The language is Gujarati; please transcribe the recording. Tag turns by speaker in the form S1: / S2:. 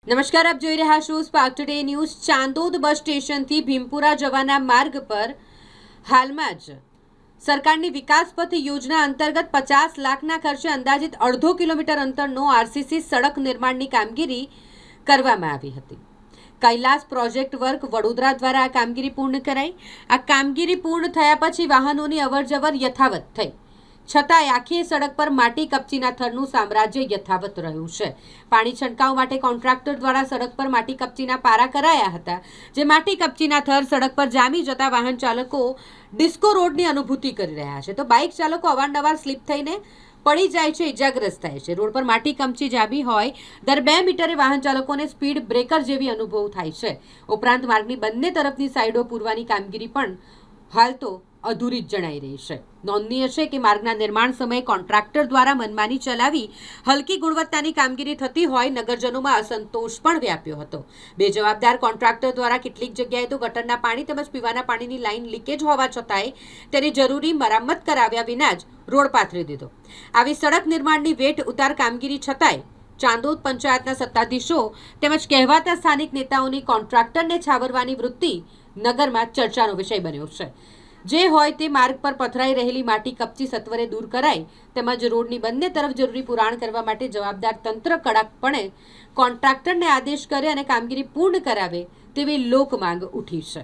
S1: નમસ્કાર, આપ જોઈ રહ્યા છો સ્પાર્ક ટુડે ન્યૂઝ। ચાંદોદ બસ સ્ટેશનથી ભીમપુરા જવાના માર્ગ પર હાલમાં જ સરકારની વિકાસ પથ યોજના અંતર્ગત 50 લાખના ખર્ચે અંદાજિત અડધો કિલોમીટર અંતરનો આરસીસી સડક નિર્માણની કામગીરી કરવામાં આવી હતી। કૈલાસ પ્રોજેક્ટ વર્ક વડોદરા દ્વારા આ કામગીરી પૂર્ણ કરાઈ। આ કામગીરી પૂર્ણ થયા પછી વાહનોની અવરજવર યથાવત થઈ, છતાંય આખી સડક પર માટી કપચીના થરનું સામ્રાજ્ય યથાવત રહ્યું છે। પાણી છંટકાવ માટે કોન્ટ્રાક્ટર દ્વારા સડક પર માટી કપચીના પારા કરાયા હતા, જે માટી કપચીના થર સડક પર જામી જતા વાહન ચાલકો ડિસ્કો રોડની અનુભૂતિ કરી રહ્યા છે, તો બાઇક ચાલકો અવારનવાર સ્લીપ થઈને પડી જાય છે, ઇજાગ્રસ્ત થાય છે। રોડ પર માટી કપચી જામી હોય દર 2 મીટરે વાહન ચાલકોને સ્પીડ બ્રેકર જેવી અનુભવ થાય છે। ઉપરાંત માર્ગની બંને તરફની સાઈડો પૂરવાની કામગીરી પણ હાલ તો અધૂરી જ જણાઈ રહી છે। નોંધનીય છે કે માર્ગના નિર્માણ સમયે કોન્ટ્રાક્ટર દ્વારા મનમાની ચલાવી હલકી ગુણવત્તાની કામગીરી થતી હોય નગરજનોમાં અસંતોષ પણ વ્યાપ્યો હતો। બેજવાબદાર કોન્ટ્રાક્ટર દ્વારા કેટલીક જગ્યાએ તો ગટરના પાણી તેમજ પીવાના પાણીની લાઈન લીકેજ હોવા છતાંય તેની જરૂરી મરામત કરાવ્યા વિના જ રોડ પાથરી દીધો। આવી સડક નિર્માણની વેઠ ઉતાર કામગીરી છતાંય ચાંદોદ પંચાયતના સત્તાધીશો તેમજ કહેવાતા સ્થાનિક નેતાઓની કોન્ટ્રાક્ટરને છાવરવાની વૃત્તિ નગરમાં ચર્ચાનો વિષય બન્યો છે। જે હોય તે માર્ગ પર પથરાઈ રહેલી માટી કપચી સત્વરે દૂર કરાય તેમજ રોડની બંને તરફ જરૂરી પુરાણ કરવા માટે જવાબદાર તંત્ર કડકપણે કોન્ટ્રાક્ટરને આદેશ કરે અને કામગીરી પૂર્ણ કરાવે તેવી લોક માંગ ઉઠી છે।